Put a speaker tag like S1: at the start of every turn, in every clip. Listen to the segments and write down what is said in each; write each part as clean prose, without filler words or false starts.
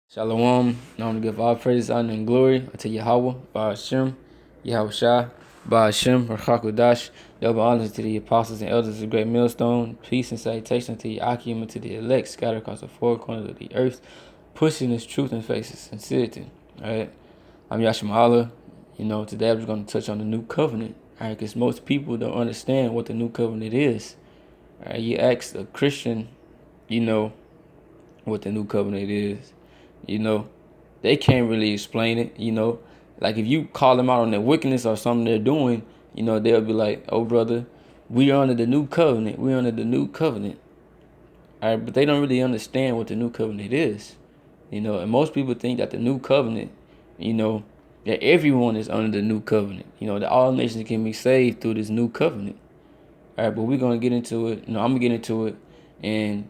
S1: Shalom. I want to give all praise, honor, and glory unto Yahweh, Ba'ashem, Yahweh Shai, Ba'ashem, Rachakudash. Double honors to the apostles and elders of the great millstone. Peace and salutation to Yakim and to the elect scattered across the four corners of the earth, pushing this truth and faces sincerity. All right. I'm Yashim. Today I'm just going to touch on the new covenant. All right, because most people don't understand what the new covenant is. All right, you ask a Christian, what the new covenant is. They can't really explain it. Like if you call them out on their wickedness or something they're doing, they'll be like, oh, brother, we are under the new covenant. We're under the new covenant. All right, but they don't really understand what the new covenant is. And most people think that the new covenant, that everyone is under the new covenant. That all nations can be saved through this new covenant. All right, but we're going to get into it. I'm going to get into it and,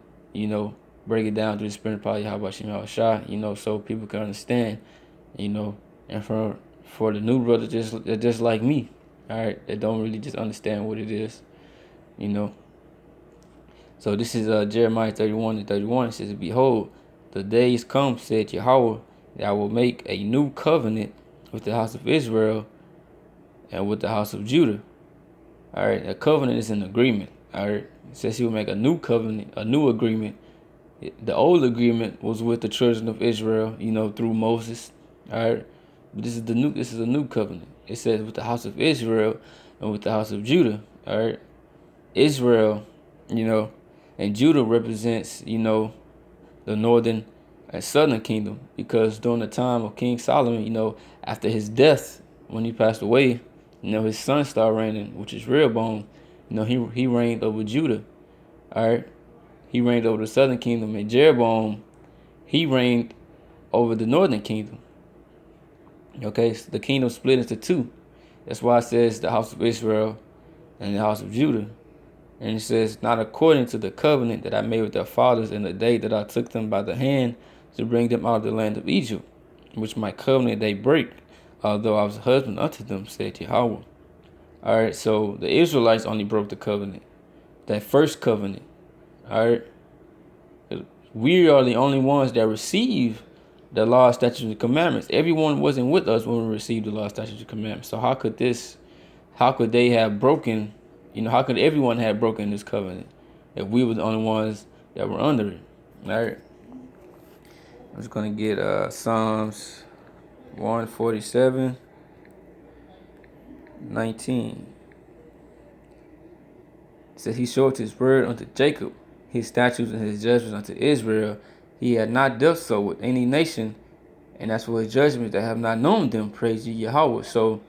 S1: break it down through the spirit of probably how about Shem Shah, so people can understand, and for the new brothers just like me, all right, that don't really just understand what it is, you know. So this is Jeremiah 31:31. It says, behold, the days come, said Yahweh, that I will make a new covenant with the house of Israel and with the house of Judah. All right, a covenant is an agreement. All right, it says he will make a new covenant, a new agreement. The old agreement was with the children of Israel, through Moses. All right, but this is a new covenant. It says with the house of Israel and with the house of Judah. All right, Israel, and Judah represents, the northern and southern kingdom, because during the time of King Solomon, after his death, when he passed away, his son started reigning, which is Rehoboam. He reigned over Judah. All right. He reigned over the southern kingdom, and Jeroboam, he reigned over the northern kingdom. Okay, so the kingdom split into two. That's why it says the house of Israel and the house of Judah. And it says, not according to the covenant that I made with their fathers in the day that I took them by the hand to bring them out of the land of Egypt, which my covenant they break, although I was a husband unto them, said Yahweh. All right, so the Israelites only broke the covenant, that first covenant. All right. We are the only ones that receive the law, statutes, and commandments. Everyone wasn't with us when we received the law, statutes, and commandments. So how could they have broken, how could everyone have broken this covenant if we were the only ones that were under it? All right. I'm just going to get Psalms 147, 19. It says, he showed his word unto Jacob, his statutes and his judgments unto Israel. He had not dealt so with any nation, and that's for his judgments that have not known them. Praise ye Yahweh. So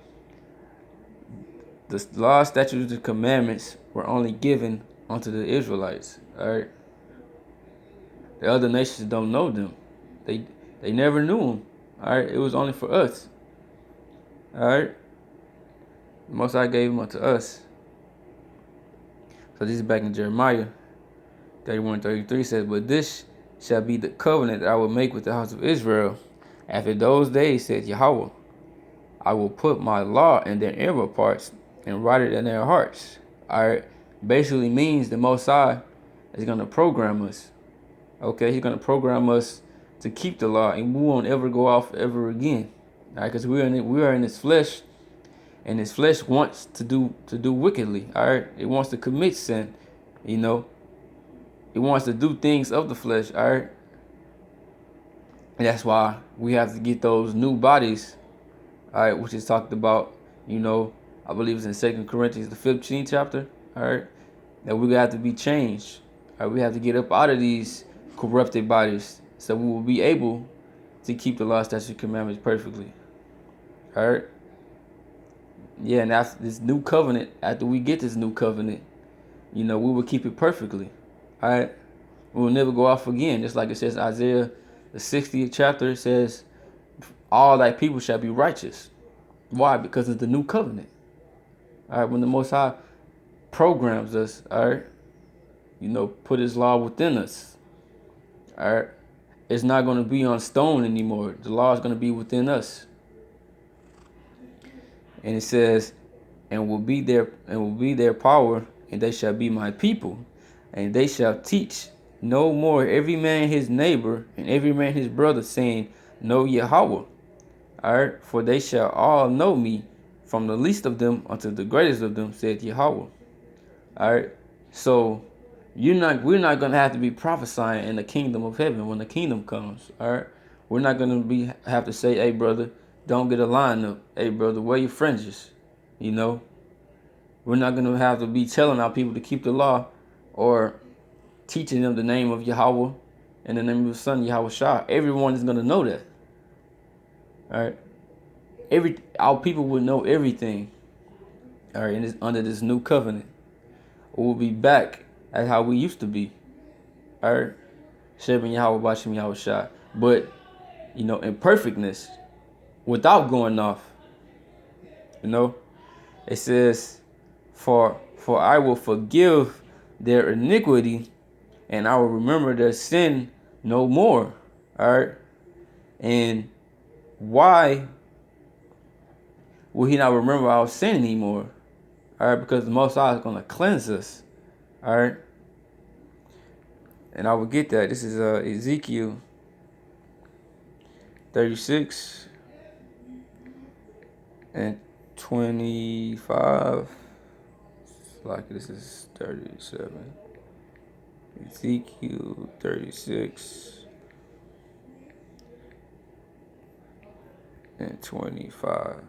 S1: the law, statutes, and commandments were only given unto the Israelites. All right. The other nations don't know them. They never knew them. All right. It was only for us. All right. The Most High gave them unto us. So this is back in Jeremiah 31:33 says, but this shall be the covenant that I will make with the house of Israel. After those days, said Yahweh, I will put my law in their inward parts and write it in their hearts. All right. Basically means the Most High is going to program us. Okay. He's going to program us to keep the law, and we won't ever go off ever again. All right. Because we are in this flesh, and this flesh wants to do wickedly. All right. It wants to commit sin. It wants to do things of the flesh. All right. And that's why we have to get those new bodies. All right, which is talked about, I believe it's in 2 Corinthians, the 15th chapter. All right, that we have to be changed. All right, we have to get up out of these corrupted bodies, so we will be able to keep the law, statutes, and commandments perfectly. All right. Yeah, and after this new covenant, after we get this new covenant, we will keep it perfectly. All right, we will never go off again. Just like it says Isaiah, the 60th chapter, it says, all thy people shall be righteous. Why? Because of the new covenant. All right, when the Most High programs us, all right, put his law within us. All right, it's not going to be on stone anymore. The law is going to be within us. And it says, and will be their power, and they shall be my people, and they shall teach no more every man his neighbor and every man his brother, saying, Know Yahweh. Alright, for they shall all know me, from the least of them unto the greatest of them, said Yahweh. Alright, so we're not gonna have to be prophesying in the kingdom of heaven when the kingdom comes. Alright, we're not gonna have to say, hey brother, don't get a line up. Hey brother, wear your fringes. You know, we're not gonna have to be telling our people to keep the law or teaching them the name of Yahweh and the name of His Son Yahweh Shah. Everyone is gonna know that. All right, our people will know everything. All right, under this new covenant, we'll be back at how we used to be. All right, serving Yahweh, watching Yahweh Shah, but in perfectness, without going off. It says, "For I will forgive their iniquity, and I will remember their sin no more." All right, and why will He not remember our sin anymore? All right, because the Most High is going to cleanse us. All right, and I will get that. This is Ezekiel 36 and 25. Like this is 37. Ezekiel 36 and 25.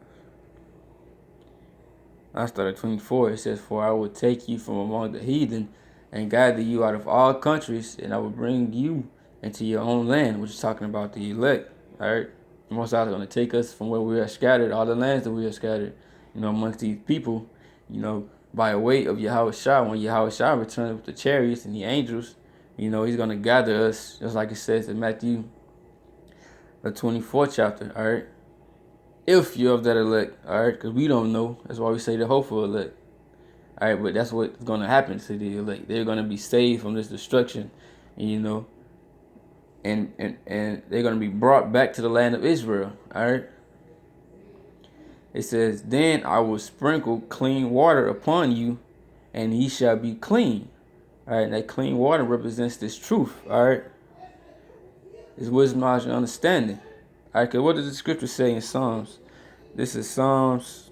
S1: I started 24. It says, "For I will take you from among the heathen and gather you out of all countries, and I will bring you into your own land," which is talking about the elect. All right, the Most High is going to take us from where we are scattered, all the lands that we are scattered, amongst these people, by way of Yahweh Shah. When Yahweh Shah returns with the chariots and the angels, He's going to gather us, just like it says in Matthew, the 24th chapter. All right. If you're of that elect, all right, because we don't know. That's why we say the hopeful elect. All right, but that's what's going to happen to the elect. They're going to be saved from this destruction, and they're going to be brought back to the land of Israel. All right. It says, "Then I will sprinkle clean water upon you, and ye shall be clean." All right, that clean water represents this truth. All right, it's wisdom, knowledge, and understanding. All right, because what does the scripture say in Psalms? This is Psalms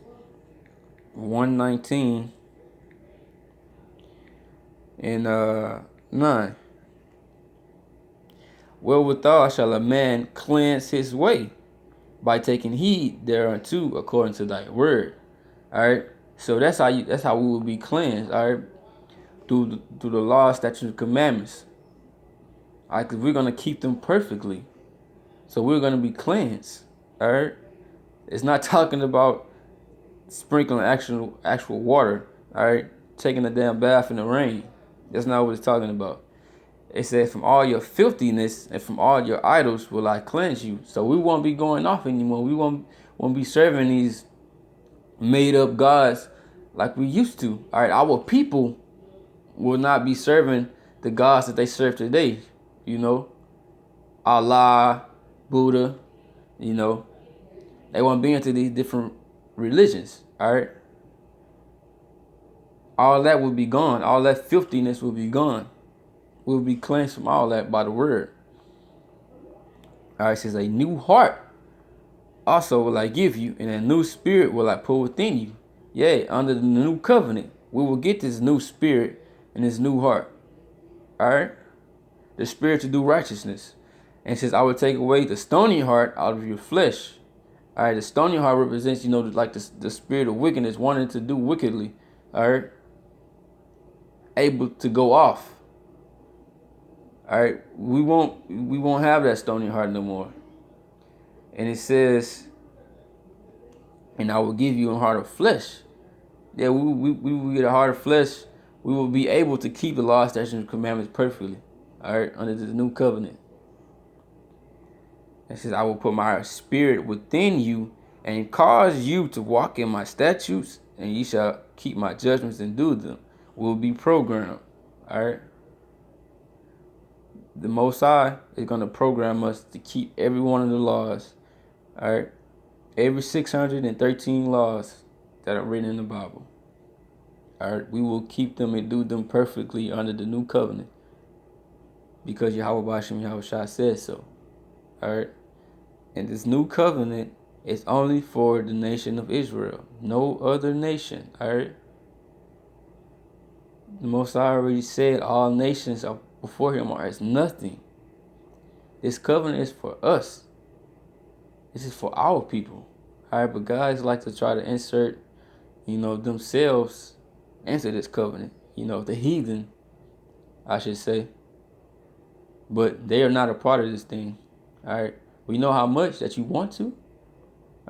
S1: 119 and 9. "Wherewithal shall a man cleanse his way? By taking heed thereunto according to thy word." All right, so that's how we will be cleansed. All right, through the law, statutes, and commandments. All right, because we're gonna keep them perfectly, so we're gonna be cleansed. All right, it's not talking about sprinkling actual water. All right, taking a damn bath in the rain. That's not what it's talking about. It said, "From all your filthiness and from all your idols will I cleanse you." So we won't be going off anymore. We won't be serving these made up gods like we used to. All right, our people will not be serving the gods that they serve today. Allah, Buddha. They won't be into these different religions. All right, all that will be gone. All that filthiness will be gone. We'll be cleansed from all that by the word. All right, it says, "A new heart also will I give you, and a new spirit will I put within you." Yea, under the new covenant, we will get this new spirit and this new heart. All right, the spirit to do righteousness. And it says, "I will take away the stony heart out of your flesh." All right, the stony heart represents, like the spirit of wickedness, wanting to do wickedly. All right, able to go off. All right, we won't have that stony heart no more. And it says, "And I will give you a heart of flesh." Yeah, we will get a heart of flesh. We will be able to keep the law, statutes, and commandments perfectly. All right, under the new covenant. It says, "I will put my spirit within you and cause you to walk in my statutes, and ye shall keep my judgments and do them." We'll be programmed. All right. The Most High is going to program us to keep every one of the laws. All right. Every 613 laws that are written in the Bible. All right. We will keep them and do them perfectly under the new covenant. because Yahweh Bashem Yahweh Shah said so. Alright? And this new covenant is only for the nation of Israel. No other nation. Alright? The Most High already said all nations are before him are as nothing. This covenant is for us. This is for our people. Alright, but guys like to try to insert, themselves into this covenant. The heathen, I should say. But they are not a part of this thing. Alright. We know how much that you want to.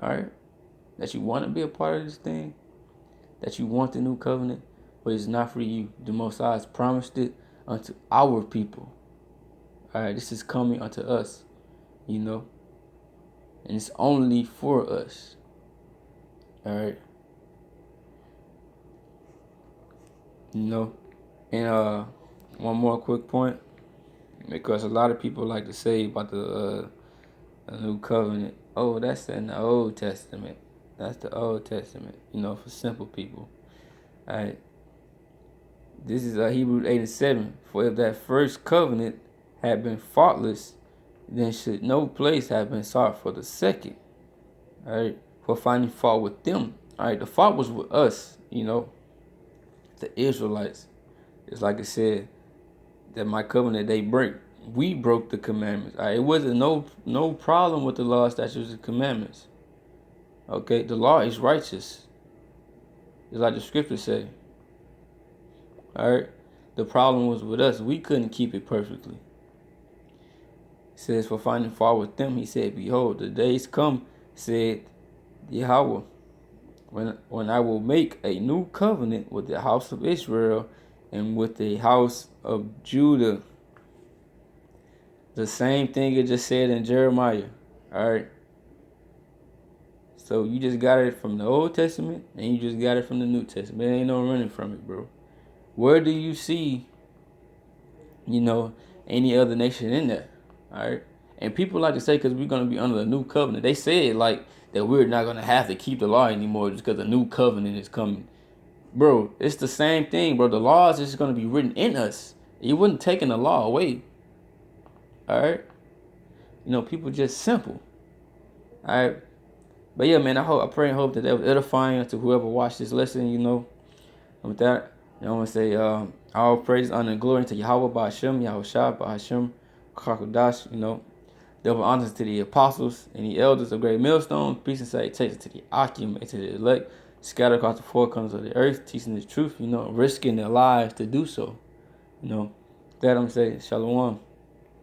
S1: Alright. That you want to be a part of this thing. That you want the new covenant. But it's not for you. The Most High has promised it unto our people. Alright. This is coming unto us. And it's only for us. Alright. And one more quick point. Because a lot of people like to say about the new covenant, oh, that's in the Old Testament. That's the Old Testament, for simple people. All right. This is Hebrews 8:7. For if that first covenant had been faultless, then should no place have been sought for the second. All right. For finding fault with them. All right. The fault was with us, the Israelites. It's like it said that my covenant they break. We broke the commandments. All right. It wasn't no problem with the law, statutes, and commandments. Okay, the law is righteous. It's like the scriptures say. All right. The problem was with us. We couldn't keep it perfectly. It says, for finding fault with them, he said, behold, the days come, said Yahweh, when I will make a new covenant with the house of Israel and with the house of Judah. The same thing it just said in Jeremiah. All right. So you just got it from the Old Testament and you just got it from the New Testament. There ain't no running from it, bro. Where do you see, any other nation in there? All right. And people like to say because we're going to be under the new covenant. They say it like that we're not going to have to keep the law anymore just because the new covenant is coming. Bro, it's the same thing, bro. The law is just going to be written in us. You wouldn't taking the law away. All right. People just simple. All right. But yeah, man, I pray and hope that was edifying to whoever watched this lesson, And with that, I want to say all praise, honor, and glory to Yahweh Ba'ashem, Yahweh Shah, Ba'ashem, Kakodash, double honors to the apostles and the elders of Great Millstone. Peace and salutations to the Akim and to the elect, scattered across the four corners of the earth, teaching the truth, risking their lives to do so. That I'm saying, Shalom.